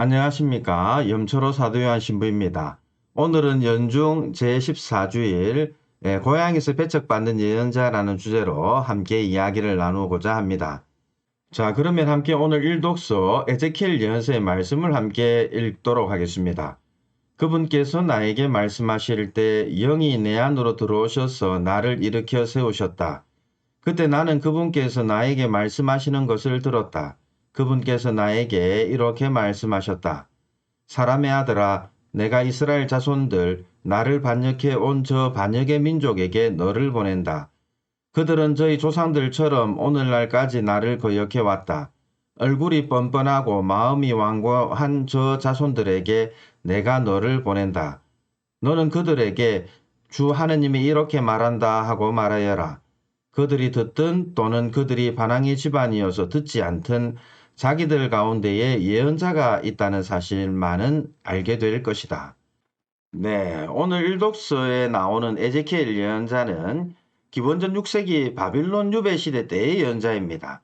안녕하십니까. 염초로 사도요한 신부입니다. 오늘은 연중 제14주일 고향에서 배척받는 예언자라는 주제로 함께 이야기를 나누고자 합니다. 자, 그러면 함께 오늘 일독서 에제키엘 예언서의 말씀을 함께 읽도록 하겠습니다. 그분께서 나에게 말씀하실 때 영이 내 안으로 들어오셔서 나를 일으켜 세우셨다. 그때 나는 그분께서 나에게 말씀하시는 것을 들었다. 그분께서 나에게 이렇게 말씀하셨다. 사람의 아들아, 내가 이스라엘 자손들, 나를 반역해 온 저 반역의 민족에게 너를 보낸다. 그들은 저희 조상들처럼 오늘날까지 나를 거역해 왔다. 얼굴이 뻔뻔하고 마음이 완고한 저 자손들에게 내가 너를 보낸다. 너는 그들에게 주 하느님이 이렇게 말한다 하고 말하여라. 그들이 듣든 또는 그들이 반항의 집안이어서 듣지 않든 자기들 가운데에 예언자가 있다는 사실만은 알게 될 것이다. 네, 오늘 일독서에 나오는 에제키엘 예언자는 기원전 6세기 바빌론 유배 시대 때의 예언자입니다.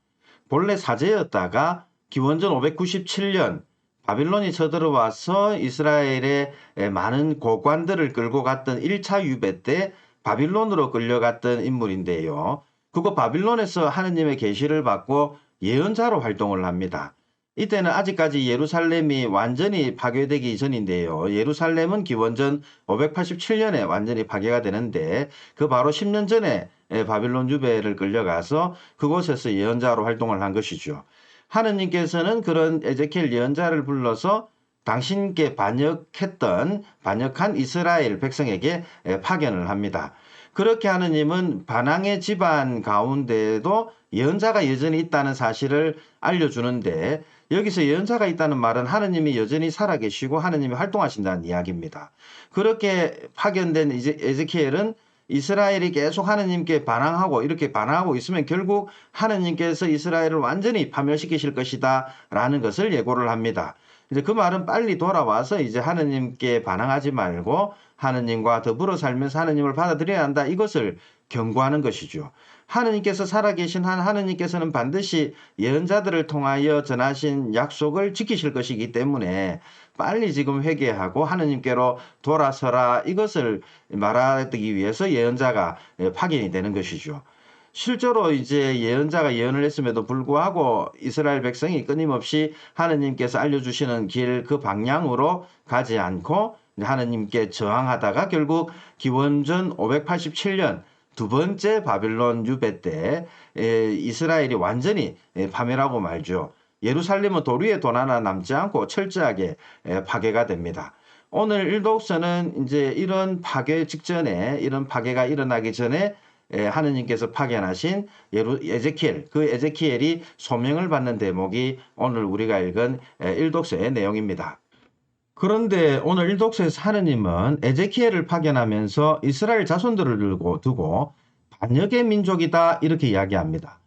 본래 사제였다가 기원전 597년 바빌론이 쳐들어와서 이스라엘의 많은 고관들을 끌고 갔던 1차 유배 때 바빌론으로 끌려갔던 인물인데요. 그거 바빌론에서 하느님의 계시를 받고 예언자로 활동을 합니다. 이때는 아직까지 예루살렘이 완전히 파괴되기 전인데요. 예루살렘은 기원전 587년에 완전히 파괴가 되는데 그 바로 10년 전에 바빌론 유배를 끌려가서 그곳에서 예언자로 활동을 한 것이죠. 하느님께서는 그런 에제키엘 예언자를 불러서 당신께 반역한 이스라엘 백성에게 파견을 합니다. 그렇게 하느님은 반항의 집안 가운데도 예언자가 여전히 있다는 사실을 알려주는데 여기서 예언자가 있다는 말은 하느님이 여전히 살아계시고 하느님이 활동하신다는 이야기입니다. 그렇게 파견된 에ze키엘은 이스라엘이 계속 하느님께 반항하고 이렇게 반항하고 있으면 결국 하느님께서 이스라엘을 완전히 파멸시키실 것이다 라는 것을 예고를 합니다. 이제 그 말은 빨리 돌아와서 이제 하느님께 반항하지 말고 하느님과 더불어 살면서 하느님을 받아들여야 한다. 이것을 경고하는 것이죠. 하느님께서 살아계신 한 하느님께서는 반드시 예언자들을 통하여 전하신 약속을 지키실 것이기 때문에 빨리 지금 회개하고 하느님께로 돌아서라. 이것을 말하기 위해서 예언자가 파견이 되는 것이죠. 실제로 이제 예언자가 예언을 했음에도 불구하고 이스라엘 백성이 끊임없이 하느님께서 알려주시는 길 그 방향으로 가지 않고 하느님께 저항하다가 결국 기원전 587년 두 번째 바빌론 유배 때 이스라엘이 완전히 파멸하고 말죠. 예루살렘은 돌 위에 돈 하나 남지 않고 철저하게 파괴가 됩니다. 오늘 일독서는 이제 이런 파괴 직전에 이런 파괴가 일어나기 전에 하느님께서 파견하신 에제키엘, 그 에제키엘이 소명을 받는 대목이 오늘 우리가 읽은 일독서의 내용입니다. 그런데 오늘 일독서에서 하느님은 에제키엘을 파견하면서 이스라엘 자손들을 두고 반역의 민족이다 이렇게 이야기합니다.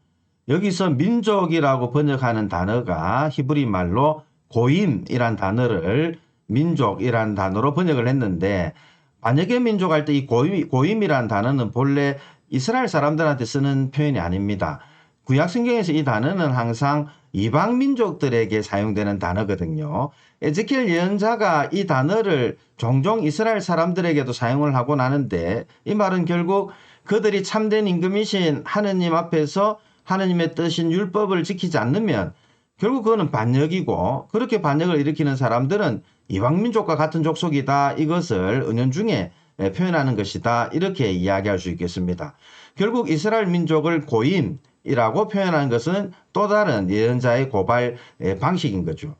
여기서 민족이라고 번역하는 단어가 히브리 말로 고임이란 단어를 민족이란 단어로 번역을 했는데 반역의 민족 할 때 이 고임이란 단어는 본래 이스라엘 사람들한테 쓰는 표현이 아닙니다. 구약 성경에서 이 단어는 항상 이방 민족들에게 사용되는 단어거든요. 에zekiel 예언자가 이 단어를 종종 이스라엘 사람들에게도 사용을 하곤 하는데 이 말은 결국 그들이 참된 임금이신 하느님 앞에서 하느님의 뜻인 율법을 지키지 않으면 결국 그거는 반역이고 그렇게 반역을 일으키는 사람들은 이방 민족과 같은 족속이다. 이것을 은연중에 표현하는 것이다. 이렇게 이야기할 수 있겠습니다. 결국 이스라엘 민족을 고임이라고 표현하는 것은 또 다른 예언자의 고발 방식인 거죠.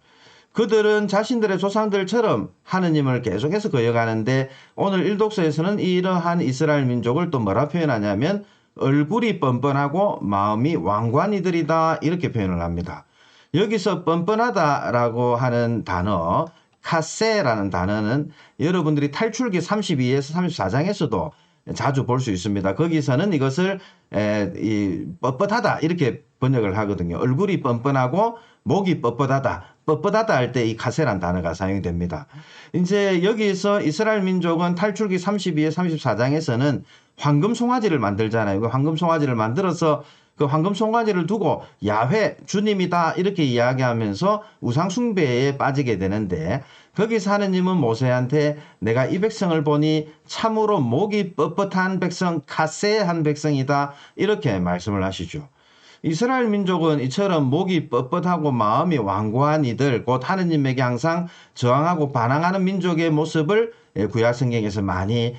그들은 자신들의 조상들처럼 하느님을 계속해서 거역하는데 오늘 일독서에서는 이러한 이스라엘 민족을 또 뭐라 표현하냐면 얼굴이 뻔뻔하고 마음이 완고한 이들이다. 이렇게 표현을 합니다. 여기서 뻔뻔하다라고 하는 단어 카세라는 단어는 여러분들이 탈출기 32에서 34장에서도 자주 볼 수 있습니다. 거기서는 이것을 뻣뻣하다 이렇게 번역을 하거든요. 얼굴이 뻔뻔하고 목이 뻣뻣하다. 뻣뻣하다 할 때 이 카세란 단어가 사용됩니다. 이제 여기서 이스라엘 민족은 탈출기 32에 34장에서는 황금 송아지를 만들잖아요. 황금 송아지를 만들어서 그 황금 송아지를 두고 야훼 주님이다 이렇게 이야기하면서 우상 숭배에 빠지게 되는데, 거기서 하느님은 모세한테 내가 이 백성을 보니 참으로 목이 뻣뻣한 백성, 카세한 백성이다 이렇게 말씀을 하시죠. 이스라엘 민족은 이처럼 목이 뻣뻣하고 마음이 완고한 이들, 곧 하느님에게 항상 저항하고 반항하는 민족의 모습을 구약 성경에서 많이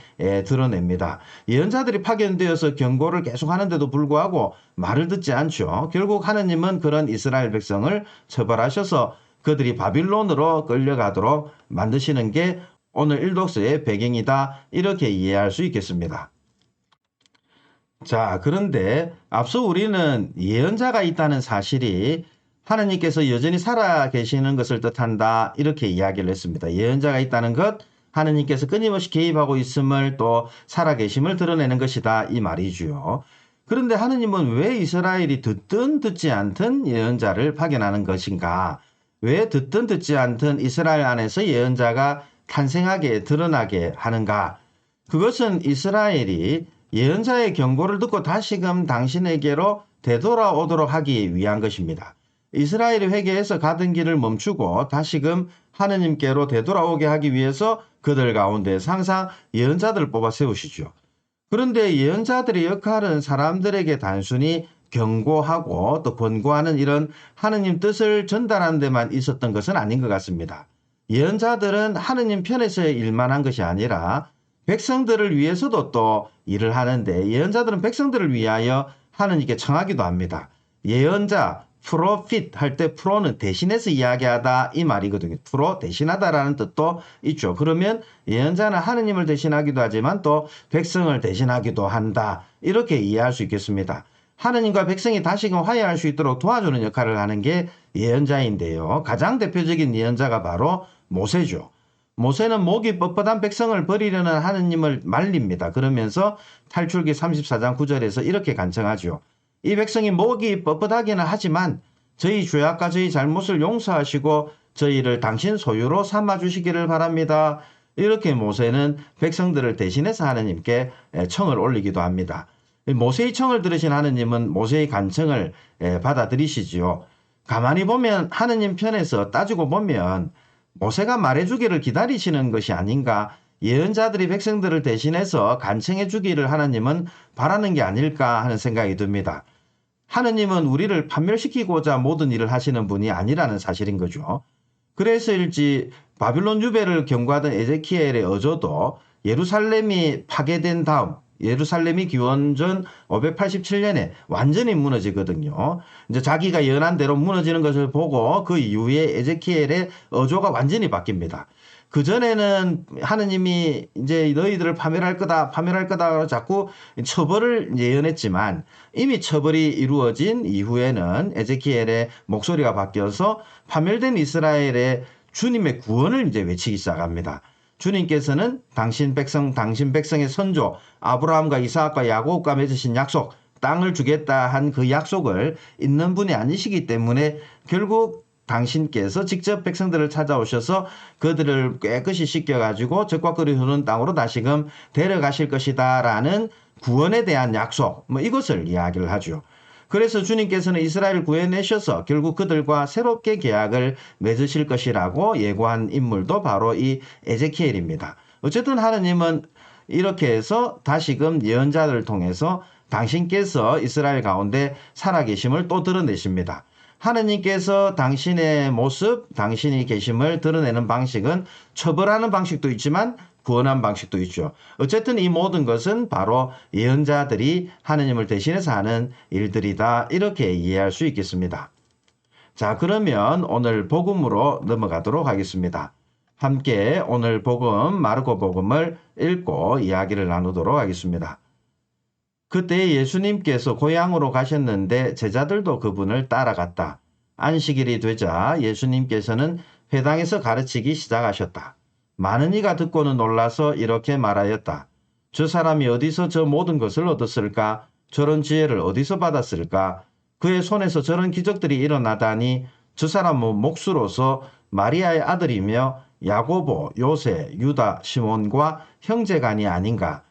드러냅니다. 예언자들이 파견되어서 경고를 계속 하는데도 불구하고 말을 듣지 않죠. 결국 하느님은 그런 이스라엘 백성을 처벌하셔서 그들이 바빌론으로 끌려가도록 만드시는 게 오늘 일독서의 배경이다 이렇게 이해할 수 있겠습니다. 자, 그런데 앞서 우리는 예언자가 있다는 사실이 하느님께서 여전히 살아 계시는 것을 뜻한다 이렇게 이야기를 했습니다. 예언자가 있다는 것, 하느님께서 끊임없이 개입하고 있음을 또 살아계심을 드러내는 것이다 이 말이죠. 그런데 하느님은 왜 이스라엘이 듣든 듣지 않든 예언자를 파견하는 것인가? 왜 듣든 듣지 않든 이스라엘 안에서 예언자가 탄생하게 드러나게 하는가? 그것은 이스라엘이 예언자의 경고를 듣고 다시금 당신에게로 되돌아오도록 하기 위한 것입니다. 이스라엘이 회개해서 가던 길을 멈추고 다시금 하느님께로 되돌아오게 하기 위해서 그들 가운데서 항상 예언자들을 뽑아 세우시죠. 그런데 예언자들의 역할은 사람들에게 단순히 경고하고 또 권고하는 이런 하느님 뜻을 전달하는 데만 있었던 것은 아닌 것 같습니다. 예언자들은 하느님 편에서의 일만 한 것이 아니라 백성들을 위해서도 또 일을 하는데, 예언자들은 백성들을 위하여 하느님께 청하기도 합니다. 예언자, 프로핏 할 때 프로는 대신해서 이야기하다 이 말이거든요. 프로 대신하다라는 뜻도 있죠. 그러면 예언자는 하느님을 대신하기도 하지만 또 백성을 대신하기도 한다 이렇게 이해할 수 있겠습니다. 하느님과 백성이 다시금 화해할 수 있도록 도와주는 역할을 하는 게 예언자인데요. 가장 대표적인 예언자가 바로 모세죠. 모세는 목이 뻣뻣한 백성을 버리려는 하느님을 말립니다. 그러면서 탈출기 34장 9절에서 이렇게 간청하죠. 이 백성이 목이 뻣뻣하기는 하지만 저희 죄악과 저희 잘못을 용서하시고 저희를 당신 소유로 삼아주시기를 바랍니다. 이렇게 모세는 백성들을 대신해서 하느님께 청을 올리기도 합니다. 모세의 청을 들으신 하느님은 모세의 간청을 받아들이시지요. 가만히 보면 하느님 편에서 따지고 보면 모세가 말해주기를 기다리시는 것이 아닌가, 예언자들이 백성들을 대신해서 간청해 주기를 하나님은 바라는 게 아닐까 하는 생각이 듭니다. 하느님은 우리를 판멸시키고자 모든 일을 하시는 분이 아니라는 사실인 거죠. 그래서일지 바빌론 유배를 경고하던 에제키엘의 어조도 예루살렘이 파괴된 다음, 예루살렘이 기원전 587년에 완전히 무너지거든요. 이제 자기가 예언한 대로 무너지는 것을 보고 그 이후에 에제키엘의 어조가 완전히 바뀝니다. 그전에는 하느님이 이제 너희들을 파멸할 거다 자꾸 처벌을 예언했지만, 이미 처벌이 이루어진 이후에는 에제키엘의 목소리가 바뀌어서 파멸된 이스라엘의 주님의 구원을 이제 외치기 시작합니다. 주님께서는 당신 백성의 선조 아브라함과 이삭과 야곱과 맺으신 약속, 땅을 주겠다 한 그 약속을 잇는 분이 아니시기 때문에 결국 당신께서 직접 백성들을 찾아오셔서 그들을 깨끗이 씻겨가지고 적과 꿀이 흐르는 땅으로 다시금 데려가실 것이다 라는 구원에 대한 약속, 이것을 이야기를 하죠. 그래서 주님께서는 이스라엘을 구해내셔서 결국 그들과 새롭게 계약을 맺으실 것이라고 예고한 인물도 바로 이 에제키엘입니다. 어쨌든 하느님은 이렇게 해서 다시금 예언자들을 통해서 당신께서 이스라엘 가운데 살아계심을 또 드러내십니다. 하느님께서 당신의 모습, 당신이 계심을 드러내는 방식은 처벌하는 방식도 있지만 구원한 방식도 있죠. 어쨌든 이 모든 것은 바로 예언자들이 하느님을 대신해서 하는 일들이다 이렇게 이해할 수 있겠습니다. 자, 그러면 오늘 복음으로 넘어가도록 하겠습니다. 함께 오늘 복음, 마르코 복음을 읽고 이야기를 나누도록 하겠습니다. 그때 예수님께서 고향으로 가셨는데 제자들도 그분을 따라갔다. 안식일이 되자 예수님께서는 회당에서 가르치기 시작하셨다. 많은 이가 듣고는 놀라서 이렇게 말하였다. 저 사람이 어디서 저 모든 것을 얻었을까? 저런 지혜를 어디서 받았을까? 그의 손에서 저런 기적들이 일어나다니 저 사람은 몫으로서 마리아의 아들이며 야고보, 요세, 유다, 시몬과 형제간이 아닌가?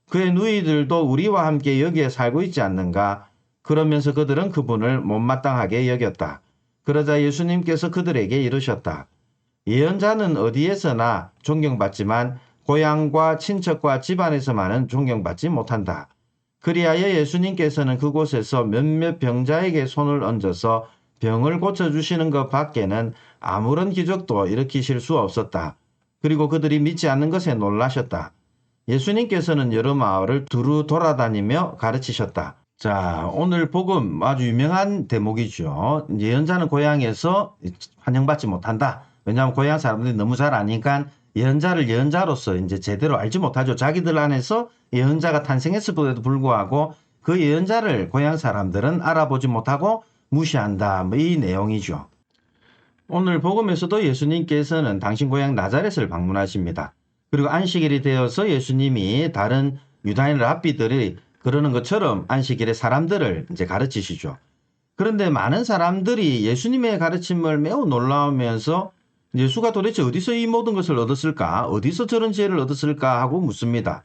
그의 누이들도 우리와 함께 여기에 살고 있지 않는가? 그러면서 그들은 그분을 못마땅하게 여겼다. 그러자 예수님께서 그들에게 이르셨다. 예언자는 어디에서나 존경받지만 고향과 친척과 집안에서만은 존경받지 못한다. 그리하여 예수님께서는 그곳에서 몇몇 병자에게 손을 얹어서 병을 고쳐주시는 것 밖에는 아무런 기적도 일으키실 수 없었다. 그리고 그들이 믿지 않는 것에 놀라셨다. 예수님께서는 여러 마을을 두루 돌아다니며 가르치셨다. 자, 오늘 복음 아주 유명한 대목이죠. 예언자는 고향에서 환영받지 못한다. 왜냐하면 고향 사람들이 너무 잘 아니까 예언자를 예언자로서 이제 제대로 알지 못하죠. 자기들 안에서 예언자가 탄생했을 때도 불구하고 그 예언자를 고향 사람들은 알아보지 못하고 무시한다. 뭐 이 내용이죠. 오늘 복음에서도 예수님께서는 당신 고향 나자렛을 방문하십니다. 그리고 안식일이 되어서 예수님이 다른 유다인 랍비들이 그러는 것처럼 안식일에 사람들을 이제 가르치시죠. 그런데 많은 사람들이 예수님의 가르침을 매우 놀라우면서 예수가 도대체 어디서 이 모든 것을 얻었을까? 어디서 저런 지혜를 얻었을까? 하고 묻습니다.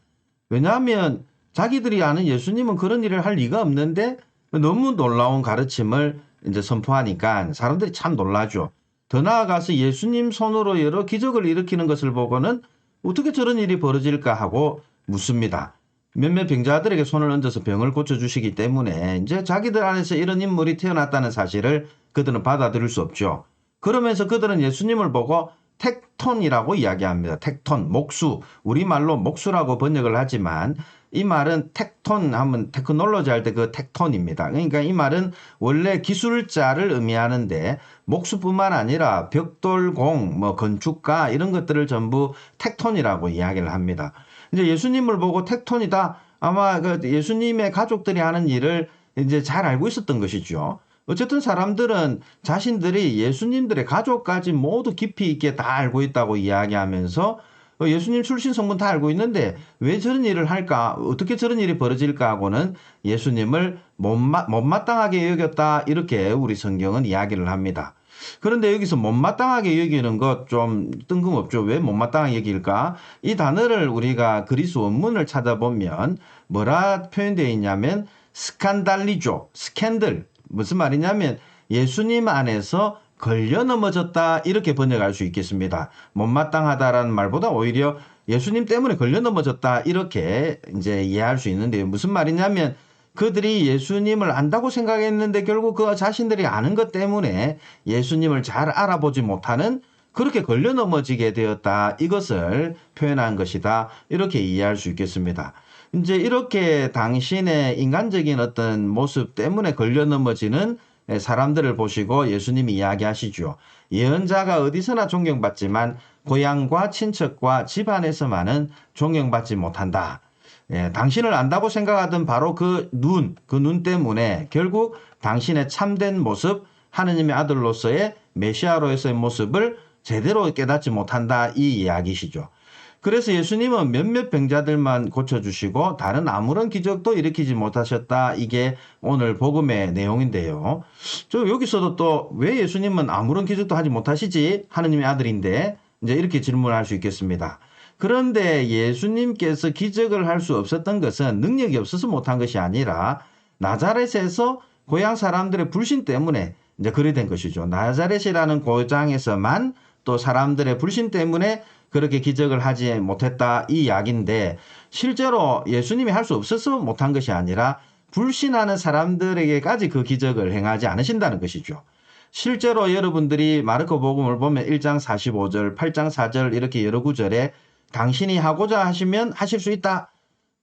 왜냐하면 자기들이 아는 예수님은 그런 일을 할 리가 없는데 너무 놀라운 가르침을 이제 선포하니까 사람들이 참 놀라죠. 더 나아가서 예수님 손으로 여러 기적을 일으키는 것을 보고는 어떻게 저런 일이 벌어질까 하고 묻습니다. 몇몇 병자들에게 손을 얹어서 병을 고쳐주시기 때문에 이제 자기들 안에서 이런 인물이 태어났다는 사실을 그들은 받아들일 수 없죠. 그러면서 그들은 예수님을 보고 텍톤이라고 이야기합니다. 텍톤, 목수. 우리말로 목수라고 번역을 하지만 이 말은 텍톤 하면 테크놀로지 할 때 그 텍톤입니다. 그러니까 이 말은 원래 기술자를 의미하는데 목수뿐만 아니라 벽돌공, 뭐 건축가 이런 것들을 전부 텍톤이라고 이야기를 합니다. 이제 예수님을 보고 텍톤이다. 아마 그 예수님의 가족들이 하는 일을 이제 잘 알고 있었던 것이죠. 어쨌든 사람들은 자신들이 예수님들의 가족까지 모두 깊이 있게 다 알고 있다고 이야기하면서 예수님 출신 성분 다 알고 있는데 왜 저런 일을 할까? 어떻게 저런 일이 벌어질까 하고는 예수님을 못마땅하게 여겼다. 이렇게 우리 성경은 이야기를 합니다. 그런데 여기서 못마땅하게 여기는 것 좀 뜬금없죠. 왜 못마땅하게 여길까? 이 단어를 우리가 그리스 원문을 찾아보면 뭐라 표현되어 있냐면 스칸달리죠. 스캔들. 무슨 말이냐면 예수님 안에서 걸려 넘어졌다 이렇게 번역할 수 있겠습니다. 못마땅하다라는 말보다 오히려 예수님 때문에 걸려 넘어졌다 이렇게 이제 이해할 수 있는데요. 무슨 말이냐면 그들이 예수님을 안다고 생각했는데 결국 그 자신들이 아는 것 때문에 예수님을 잘 알아보지 못하는 그렇게 걸려 넘어지게 되었다. 이것을 표현한 것이다. 이렇게 이해할 수 있겠습니다. 이제 이렇게 당신의 인간적인 어떤 모습 때문에 걸려 넘어지는 사람들을 보시고 예수님이 이야기하시죠. 예언자가 어디서나 존경받지만 고향과 친척과 집안에서만은 존경받지 못한다. 당신을 안다고 생각하던 바로 그 눈 때문에 결국 당신의 참된 모습, 하느님의 아들로서의 메시아로서의 모습을 제대로 깨닫지 못한다. 이 이야기시죠. 그래서 예수님은 몇몇 병자들만 고쳐주시고 다른 아무런 기적도 일으키지 못하셨다. 이게 오늘 복음의 내용인데요. 여기서도 또 왜 예수님은 아무런 기적도 하지 못하시지? 하느님의 아들인데 이제 이렇게 질문할 수 있겠습니다. 그런데 예수님께서 기적을 할 수 없었던 것은 능력이 없어서 못한 것이 아니라 나자렛에서 고향 사람들의 불신 때문에 이제 그래 된 것이죠. 나자렛이라는 고장에서만 또 사람들의 불신 때문에 그렇게 기적을 하지 못했다 이 이야기인데 실제로 예수님이 할 수 없어서 못한 것이 아니라 불신하는 사람들에게까지 그 기적을 행하지 않으신다는 것이죠. 실제로 여러분들이 마르코 복음을 보면 1장 45절, 8장 4절 이렇게 여러 구절에 당신이 하고자 하시면 하실 수 있다.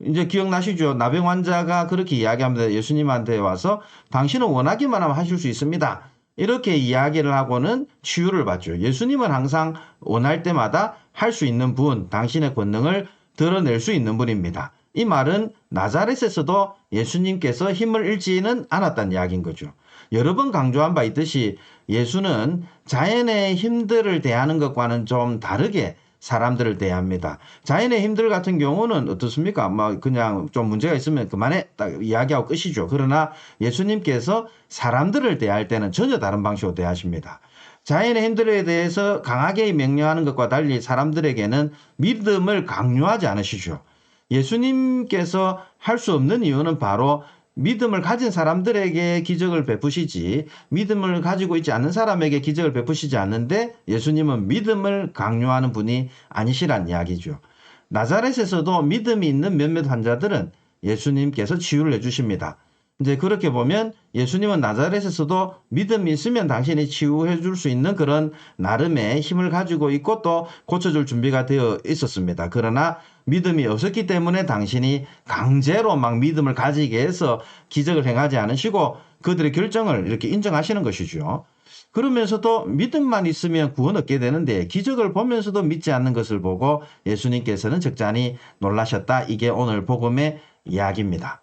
이제 기억나시죠? 나병 환자가 그렇게 이야기합니다. 예수님한테 와서 당신은 원하기만 하면 하실 수 있습니다. 이렇게 이야기를 하고는 치유를 받죠. 예수님은 항상 원할 때마다 할 수 있는 분, 당신의 권능을 드러낼 수 있는 분입니다. 이 말은 나자렛에서도 예수님께서 힘을 잃지는 않았다는 이야기인 거죠. 여러 번 강조한 바 있듯이 예수는 자연의 힘들을 대하는 것과는 좀 다르게 사람들을 대합니다. 자연의 힘들 같은 경우는 어떻습니까? 그냥 좀 문제가 있으면 그만해 딱 이야기하고 끝이죠. 그러나 예수님께서 사람들을 대할 때는 전혀 다른 방식으로 대하십니다. 자연의 힘들에 대해서 강하게 명령하는 것과 달리 사람들에게는 믿음을 강요하지 않으시죠. 예수님께서 할 수 없는 이유는 바로 믿음을 가진 사람들에게 기적을 베푸시지 믿음을 가지고 있지 않는 사람에게 기적을 베푸시지 않는데 예수님은 믿음을 강요하는 분이 아니시란 이야기죠. 나자렛에서도 믿음이 있는 몇몇 환자들은 예수님께서 치유를 해주십니다. 이제 그렇게 보면 예수님은 나자렛에서도 믿음이 있으면 당신이 치유해 줄 수 있는 그런 나름의 힘을 가지고 있고 또 고쳐줄 준비가 되어 있었습니다. 그러나 믿음이 없었기 때문에 당신이 강제로 막 믿음을 가지게 해서 기적을 행하지 않으시고 그들의 결정을 이렇게 인정하시는 것이죠. 그러면서도 믿음만 있으면 구원 얻게 되는데 기적을 보면서도 믿지 않는 것을 보고 예수님께서는 적잖이 놀라셨다. 이게 오늘 복음의 이야기입니다.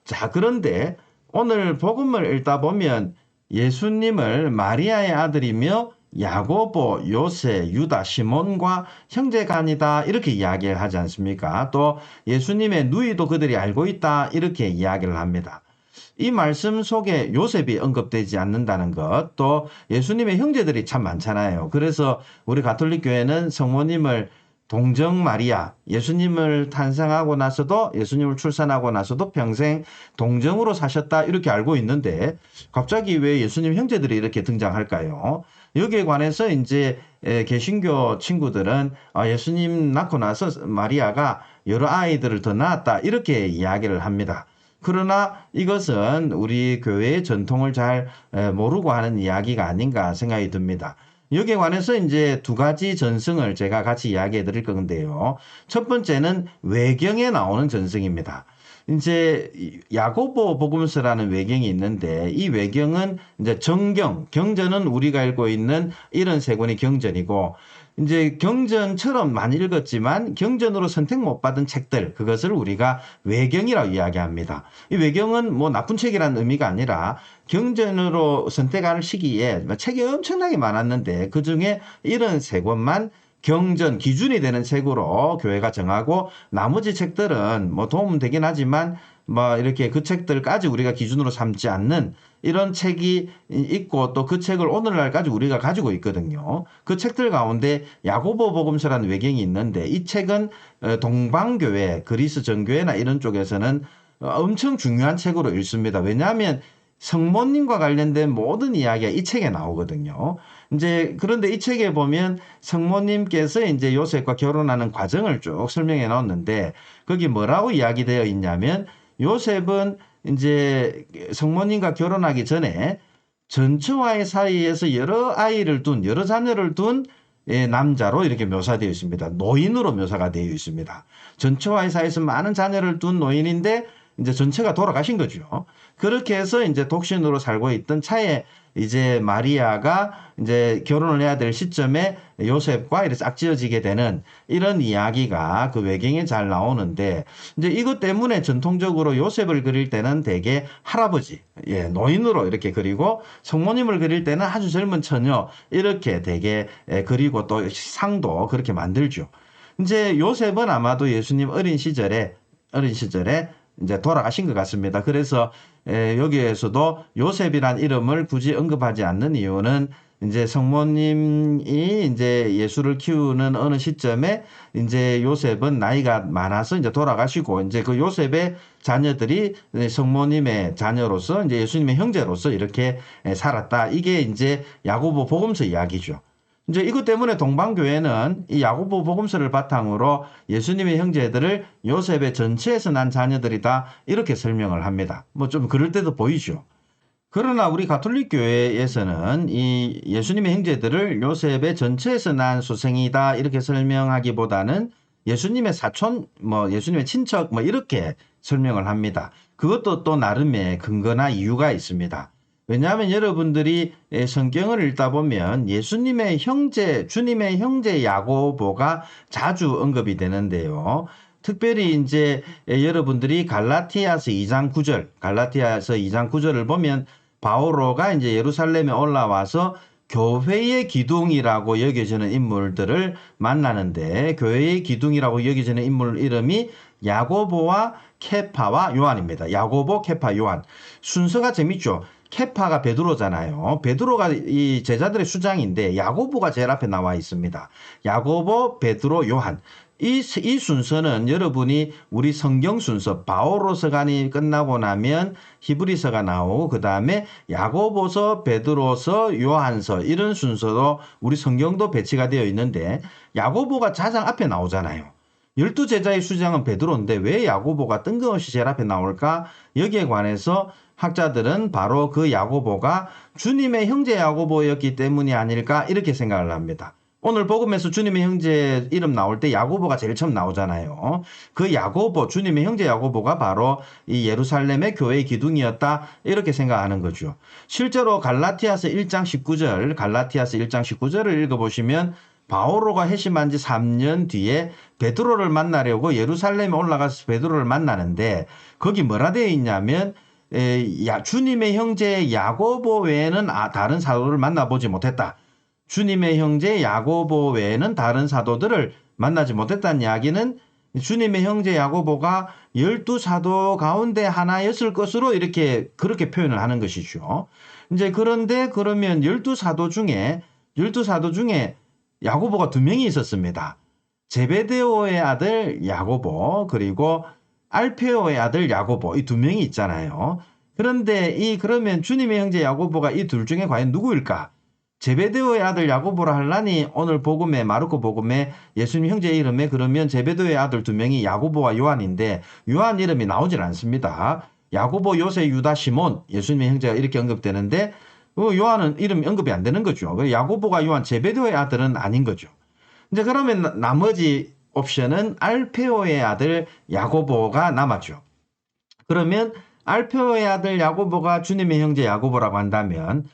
자, 그런데 오늘 복음을 읽다 보면 예수님을 마리아의 아들이며 야고보, 요새, 유다, 시몬과 형제간이다 이렇게 이야기를 하지 않습니까? 또 예수님의 누이도 그들이 알고 있다 이렇게 이야기를 합니다. 이 말씀 속에 요셉이 언급되지 않는다는 것, 또 예수님의 형제들이 참 많잖아요. 그래서 우리 가톨릭 교회는 성모님을 동정 마리아, 예수님을 탄생하고 나서도 예수님을 출산하고 나서도 평생 동정으로 사셨다 이렇게 알고 있는데 갑자기 왜 예수님 형제들이 이렇게 등장할까요? 여기에 관해서 이제 개신교 친구들은 예수님 낳고 나서 마리아가 여러 아이들을 더 낳았다 이렇게 이야기를 합니다. 그러나 이것은 우리 교회의 전통을 잘 모르고 하는 이야기가 아닌가 생각이 듭니다. 여기에 관해서 이제 두 가지 전승을 제가 같이 이야기해 드릴 건데요. 첫 번째는 외경에 나오는 전승입니다. 이제 야고보 복음서라는 외경이 있는데 이 외경은 이제 정경, 경전은 우리가 읽고 있는 이런 세 권의 경전이고 이제 경전처럼 많이 읽었지만 경전으로 선택 못 받은 책들 그것을 우리가 외경이라고 이야기합니다. 이 외경은 뭐 나쁜 책이라는 의미가 아니라 경전으로 선택할 시기에 책이 엄청나게 많았는데 그중에 이런 세 권만 경전 기준이 되는 책으로 교회가 정하고 나머지 책들은 뭐 도움은 되긴 하지만 뭐 이렇게 그 책들까지 우리가 기준으로 삼지 않는 이런 책이 있고 또 그 책을 오늘날까지 우리가 가지고 있거든요. 그 책들 가운데 야고보 복음서라는 외경이 있는데 이 책은 동방교회, 그리스 정교회나 이런 쪽에서는 엄청 중요한 책으로 읽습니다. 왜냐하면 성모님과 관련된 모든 이야기가 이 책에 나오거든요. 이제 그런데 이 책에 보면 성모님께서 이제 요셉과 결혼하는 과정을 쭉 설명해 놓았는데 거기 뭐라고 이야기되어 있냐면 요셉은 이제 성모님과 결혼하기 전에 전처와의 사이에서 여러 아이를 둔, 여러 자녀를 둔 남자로 이렇게 묘사되어 있습니다. 노인으로 묘사가 되어 있습니다. 전처와의 사이에서 많은 자녀를 둔 노인인데 이제 전체가 돌아가신 거죠. 그렇게 해서 이제 독신으로 살고 있던 차에 이제 마리아가 이제 결혼을 해야 될 시점에 요셉과 이렇게 짝지어지게 되는 이런 이야기가 그 외경에 잘 나오는데 이제 이것 때문에 전통적으로 요셉을 그릴 때는 대개 할아버지, 노인으로 이렇게 그리고 성모님을 그릴 때는 아주 젊은 처녀 이렇게 대개 그리고 또 상도 그렇게 만들죠. 이제 요셉은 아마도 예수님 어린 시절에 이제 돌아가신 것 같습니다. 그래서 여기에서도 요셉이란 이름을 굳이 언급하지 않는 이유는 이제 성모님이 이제 예수를 키우는 어느 시점에 이제 요셉은 나이가 많아서 이제 돌아가시고 이제 그 요셉의 자녀들이 성모님의 자녀로서 이제 예수님의 형제로서 이렇게 살았다. 이게 이제 야고보 복음서 이야기죠. 이제 이것 때문에 동방교회는 이 야고보 복음서를 바탕으로 예수님의 형제들을 요셉의 전체에서 난 자녀들이다 이렇게 설명을 합니다. 뭐 좀 그럴 때도 보이죠. 그러나 우리 가톨릭 교회에서는 이 예수님의 형제들을 요셉의 전체에서 난 수생이다 이렇게 설명하기보다는 예수님의 사촌, 뭐 예수님의 친척 뭐 이렇게 설명을 합니다. 그것도 또 나름의 근거나 이유가 있습니다. 왜냐하면 여러분들이 성경을 읽다 보면 예수님의 형제, 주님의 형제 야고보가 자주 언급이 되는데요. 특별히 이제 여러분들이 갈라티아서 2장 9절을 보면 바오로가 이제 예루살렘에 올라와서 교회의 기둥이라고 여겨지는 인물들을 만나는데 교회의 기둥이라고 여겨지는 인물 이름이 야고보와 케파와 요한입니다. 야고보, 케파, 요한. 순서가 재밌죠. 케파가 베드로잖아요. 베드로가 이 제자들의 수장인데 야고보가 제일 앞에 나와 있습니다. 야고보, 베드로, 요한. 이 순서는 여러분이 우리 성경 순서 바오로서간이 끝나고 나면 히브리서가 나오고 그 다음에 야고보서, 베드로서, 요한서 이런 순서로 우리 성경도 배치가 되어 있는데 야고보가 가장 앞에 나오잖아요. 12제자의 수장은 베드로인데 왜 야고보가 뜬금없이 제일 앞에 나올까? 여기에 관해서 학자들은 바로 그 야고보가 주님의 형제 야고보였기 때문이 아닐까 이렇게 생각을 합니다. 오늘 복음에서 주님의 형제 이름 나올 때 야고보가 제일 처음 나오잖아요. 그 야고보, 주님의 형제 야고보가 바로 이 예루살렘의 교회의 기둥이었다 이렇게 생각하는 거죠. 실제로 갈라티아서 1장 19절을 읽어보시면 바오로가 회심한 지 3년 뒤에 베드로를 만나려고 예루살렘에 올라가서 베드로를 만나는데 거기 뭐라 되어 있냐면 주님의 형제 야고보 외에는 다른 사도를 만나보지 못했다. 주님의 형제 야고보 외에는 다른 사도들을 만나지 못했다는 이야기는 주님의 형제 야고보가 12사도 가운데 하나였을 것으로 그렇게 표현을 하는 것이죠. 이제 그런데 그러면 12사도 중에 야고보가 2명이 있었습니다. 제베데오의 아들 야고보 그리고 알페오의 아들 야고보 이 2명이 있잖아요. 그런데 그러면 주님의 형제 야고보가 이 둘 중에 과연 누구일까? 제베데오의 아들 야고보라 하려니 오늘 복음에 마르코 복음에 예수님 형제 이름에 그러면 제베데오의 아들 2명이 야고보와 요한인데 요한 이름이 나오질 않습니다. 야고보, 요세, 유다, 시몬 예수님의 형제가 이렇게 언급되는데 요한은 이름이 언급이 안 되는 거죠. 야고보가 요한 제베데오의 아들은 아닌 거죠. 이제 그러면 나머지 옵션은 알페오의 아들 야고보가 남았죠. 그러면 알페오의 아들 야고보가 주님의 형제 야고보라고 한다면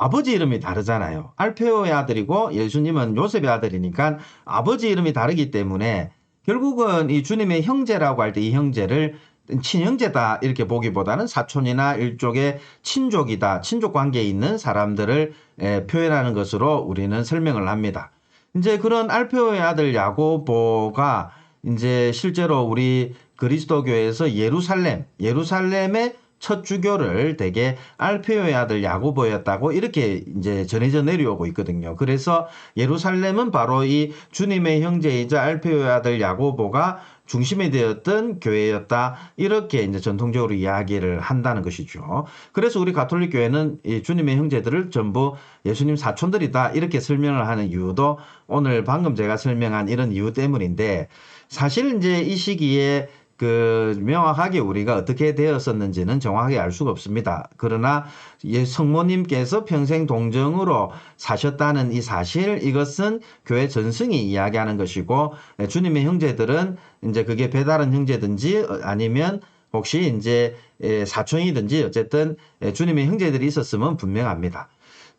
아버지 이름이 다르잖아요. 알페오의 아들이고 예수님은 요셉의 아들이니까 아버지 이름이 다르기 때문에 결국은 이 주님의 형제라고 할 때 이 형제를 친형제다 이렇게 보기보다는 사촌이나 일족의 친족이다. 친족 관계에 있는 사람들을 표현하는 것으로 우리는 설명을 합니다. 이제 그런 알페오의 아들 야고보가 이제 실제로 우리 그리스도교에서 예루살렘의 첫 주교를 대개 알페오의 아들 야고보였다고 이렇게 이제 전해져 내려오고 있거든요. 그래서 예루살렘은 바로 이 주님의 형제이자 알페오의 아들 야고보가 중심이 되었던 교회였다. 이렇게 이제 전통적으로 이야기를 한다는 것이죠. 그래서 우리 가톨릭 교회는 이 주님의 형제들을 전부 예수님 사촌들이다. 이렇게 설명을 하는 이유도 오늘 방금 제가 설명한 이런 이유 때문인데 사실 이제 이 시기에 명확하게 우리가 어떻게 되었었는지는 정확하게 알 수가 없습니다. 그러나 성모님께서 평생 동정으로 사셨다는 이 사실, 이것은 교회 전승이 이야기하는 것이고, 주님의 형제들은 이제 그게 배다른 형제든지 아니면 혹시 이제 사촌이든지 어쨌든 주님의 형제들이 있었으면 분명합니다.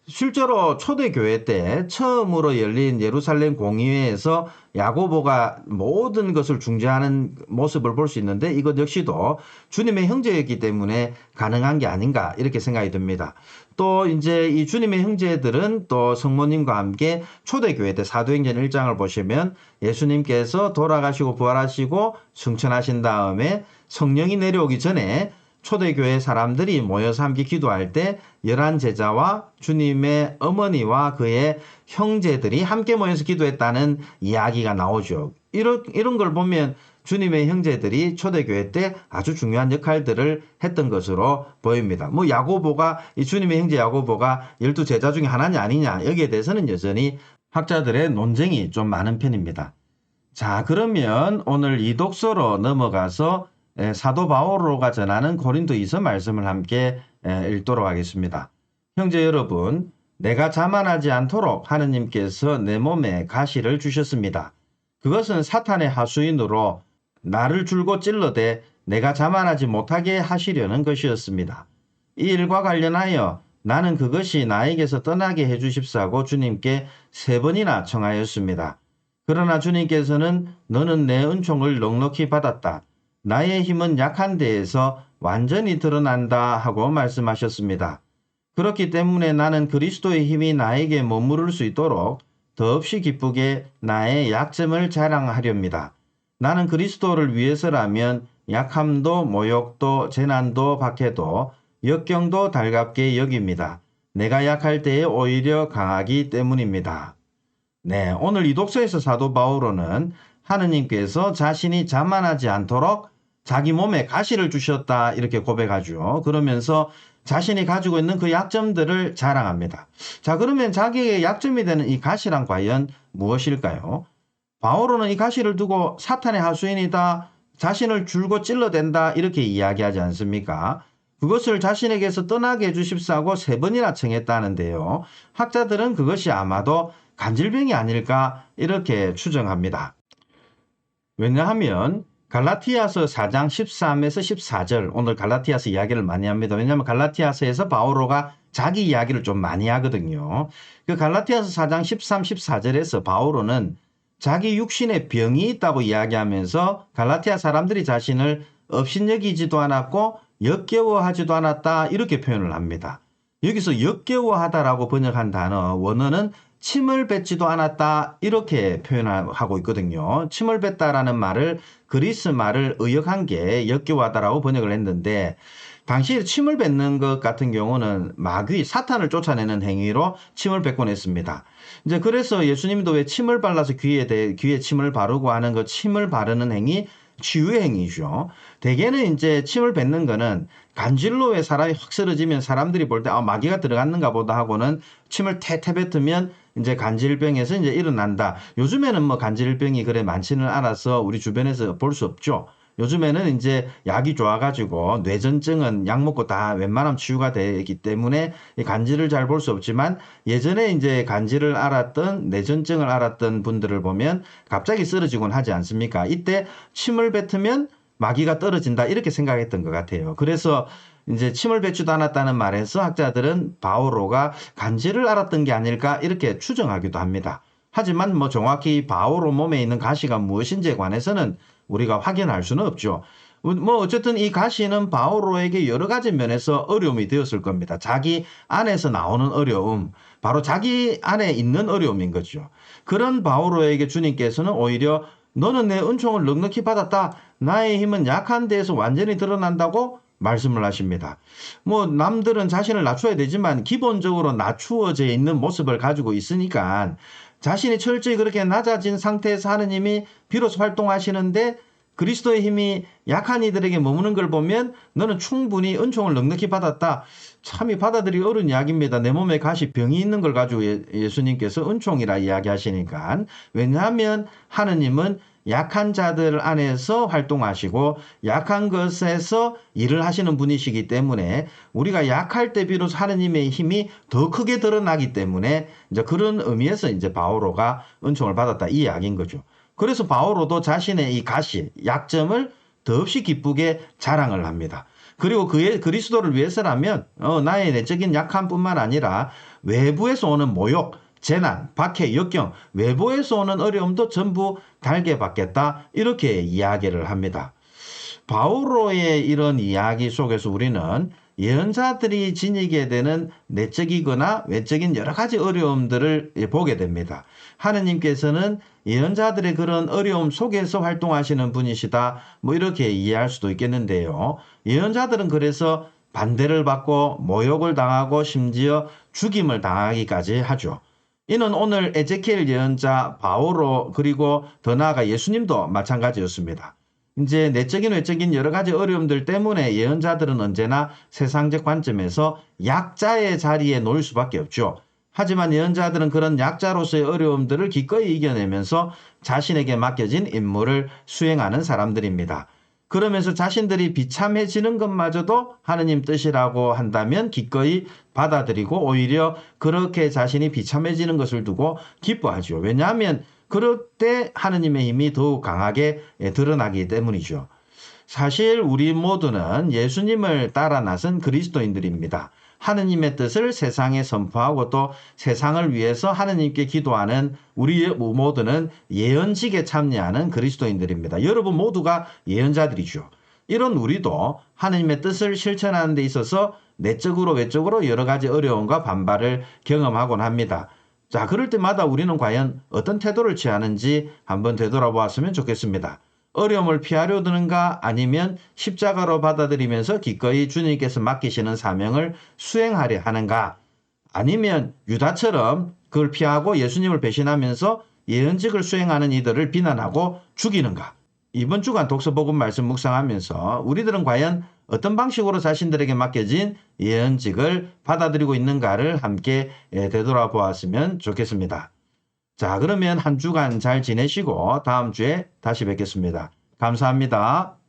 실제로 초대교회 때 처음으로 열린 예루살렘 공의회에서 야고보가 모든 것을 중재하는 모습을 볼 수 있는데 이것 역시도 주님의 형제였기 때문에 가능한 게 아닌가 이렇게 생각이 듭니다. 또 이제 이 주님의 형제들은 또 성모님과 함께 초대교회 때 사도행전 1장을 보시면 예수님께서 돌아가시고 부활하시고 승천하신 다음에 성령이 내려오기 전에 초대교회 사람들이 모여서 함께 기도할 때 11제자와 주님의 어머니와 그의 형제들이 함께 모여서 기도했다는 이야기가 나오죠. 이런 걸 보면 주님의 형제들이 초대교회 때 아주 중요한 역할들을 했던 것으로 보입니다. 야고보가 이 주님의 형제 야고보가 12제자 중에 하나냐 아니냐 여기에 대해서는 여전히 학자들의 논쟁이 좀 많은 편입니다. 자, 그러면 오늘 이 독서로 넘어가서 사도 바오로가 전하는 고린도이서 말씀을 함께 읽도록 하겠습니다. 형제 여러분, 내가 자만하지 않도록 하느님께서 내 몸에 가시를 주셨습니다. 그것은 사탄의 하수인으로 나를 줄고 찔러대 내가 자만하지 못하게 하시려는 것이었습니다. 이 일과 관련하여 나는 그것이 나에게서 떠나게 해주십사고 주님께 3번이나 청하였습니다. 그러나 주님께서는 너는 내 은총을 넉넉히 받았다. 나의 힘은 약한 데에서 완전히 드러난다 하고 말씀하셨습니다. 그렇기 때문에 나는 그리스도의 힘이 나에게 머무를 수 있도록 더없이 기쁘게 나의 약점을 자랑하렵니다. 나는 그리스도를 위해서라면 약함도 모욕도 재난도 박해도 역경도 달갑게 여깁니다. 내가 약할 때에 오히려 강하기 때문입니다. 네, 오늘 이 독서에서 사도 바오로는 하느님께서 자신이 자만하지 않도록 자기 몸에 가시를 주셨다 이렇게 고백하죠. 그러면서 자신이 가지고 있는 그 약점들을 자랑합니다. 자, 그러면 자기의 약점이 되는 이 가시란 과연 무엇일까요? 바오로는 이 가시를 두고 사탄의 하수인이다, 자신을 줄고 찔러댄다 이렇게 이야기하지 않습니까? 그것을 자신에게서 떠나게 해주십사고 3번이나 청했다는데요. 학자들은 그것이 아마도 간질병이 아닐까 이렇게 추정합니다. 왜냐하면 갈라티아서 4장 13에서 14절, 오늘 갈라티아서 이야기를 많이 합니다. 왜냐하면 갈라티아서에서 바오로가 자기 이야기를 좀 많이 하거든요. 그 갈라티아서 4장 13, 14절에서 바오로는 자기 육신에 병이 있다고 이야기하면서 갈라티아 사람들이 자신을 업신여기지도 않았고 역겨워하지도 않았다 이렇게 표현을 합니다. 여기서 역겨워하다라고 번역한 단어 원어는 침을 뱉지도 않았다 이렇게 표현하고 있거든요. 침을 뱉다라는 말을 그리스 말을 의역한 게 역겨워하다라고 번역을 했는데, 당시 침을 뱉는 것 같은 경우는 마귀 사탄을 쫓아내는 행위로 침을 뱉곤 했습니다. 이제 그래서 예수님도 왜 침을 발라서 귀에 침을 바르고 하는 그 침을 바르는 행위 치유의 행위죠. 대개는 이제 침을 뱉는 거는 간질로 왜 사람이 확 쓰러지면 사람들이 볼 때 마귀가 들어갔는가 보다 하고는 침을 태태 뱉으면 이제 간질병에서 이제 일어난다. 요즘에는 뭐 간질병이 그래 많지는 않아서 우리 주변에서 볼 수 없죠. 요즘에는 이제 약이 좋아가지고 뇌전증은 약 먹고 다 웬만하면 치유가 되기 때문에 간질을 잘 볼 수 없지만, 예전에 이제 간질을 알았던 뇌전증을 알았던 분들을 보면 갑자기 쓰러지곤 하지 않습니까? 이때 침을 뱉으면 마귀가 떨어진다 이렇게 생각했던 것 같아요. 그래서 이제 침을 뱉지도 않았다는 말에서 학자들은 바오로가 간질을 알았던 게 아닐까 이렇게 추정하기도 합니다. 하지만 뭐 정확히 바오로 몸에 있는 가시가 무엇인지에 관해서는 우리가 확인할 수는 없죠. 뭐 어쨌든 이 가시는 바오로에게 여러 가지 면에서 어려움이 되었을 겁니다. 자기 안에서 나오는 어려움, 바로 자기 안에 있는 어려움인 거죠. 그런 바오로에게 주님께서는 오히려 너는 내 은총을 넉넉히 받았다, 나의 힘은 약한 데에서 완전히 드러난다고 말씀을 하십니다. 뭐 남들은 자신을 낮춰야 되지만 기본적으로 낮추어져 있는 모습을 가지고 있으니까 자신이 철저히 그렇게 낮아진 상태에서 하느님이 비로소 활동하시는데, 그리스도의 힘이 약한 이들에게 머무는 걸 보면 너는 충분히 은총을 넉넉히 받았다. 참이 받아들이기 어려운 이야기입니다. 내 몸에 가시 병이 있는 걸 가지고 예수님께서 은총이라 이야기하시니까. 왜냐하면 하느님은 약한 자들 안에서 활동하시고 약한 것에서 일을 하시는 분이시기 때문에 우리가 약할 때 비로소 하느님의 힘이 더 크게 드러나기 때문에 이제 그런 의미에서 이제 바오로가 은총을 받았다 이 이야기인 거죠. 그래서 바오로도 자신의 이 가시, 약점을 더없이 기쁘게 자랑을 합니다. 그리고 그리스도를 위해서라면 나의 내적인 약함뿐만 아니라 외부에서 오는 모욕, 재난, 박해, 역경, 외부에서 오는 어려움도 전부 달게 받겠다 이렇게 이야기를 합니다. 바오로의 이런 이야기 속에서 우리는 예언자들이 지니게 되는 내적이거나 외적인 여러 가지 어려움들을 보게 됩니다. 하느님께서는 예언자들의 그런 어려움 속에서 활동하시는 분이시다, 뭐 이렇게 이해할 수도 있겠는데요. 예언자들은 그래서 반대를 받고 모욕을 당하고 심지어 죽임을 당하기까지 하죠. 이는 오늘 에제키엘 예언자, 바오로, 그리고 더 나아가 예수님도 마찬가지였습니다. 이제 내적인 외적인 여러 가지 어려움들 때문에 예언자들은 언제나 세상적 관점에서 약자의 자리에 놓일 수밖에 없죠. 하지만 예언자들은 그런 약자로서의 어려움들을 기꺼이 이겨내면서 자신에게 맡겨진 임무를 수행하는 사람들입니다. 그러면서 자신들이 비참해지는 것마저도 하느님 뜻이라고 한다면 기꺼이 받아들이고 오히려 그렇게 자신이 비참해지는 것을 두고 기뻐하죠. 왜냐하면 그럴 때 하느님의 힘이 더욱 강하게 드러나기 때문이죠. 사실 우리 모두는 예수님을 따라 나선 그리스도인들입니다. 하느님의 뜻을 세상에 선포하고 또 세상을 위해서 하느님께 기도하는 우리 모두는 예언직에 참여하는 그리스도인들입니다. 여러분 모두가 예언자들이죠. 이런 우리도 하느님의 뜻을 실천하는 데 있어서 내적으로 외적으로 여러 가지 어려움과 반발을 경험하곤 합니다. 자, 그럴 때마다 우리는 과연 어떤 태도를 취하는지 한번 되돌아보았으면 좋겠습니다. 어려움을 피하려 드는가, 아니면 십자가로 받아들이면서 기꺼이 주님께서 맡기시는 사명을 수행하려 하는가, 아니면 유다처럼 그걸 피하고 예수님을 배신하면서 예언직을 수행하는 이들을 비난하고 죽이는가? 이번 주간 독서복음 말씀 묵상하면서 우리들은 과연 어떤 방식으로 자신들에게 맡겨진 예언직을 받아들이고 있는가를 함께 되돌아보았으면 좋겠습니다. 자, 그러면 한 주간 잘 지내시고 다음 주에 다시 뵙겠습니다. 감사합니다.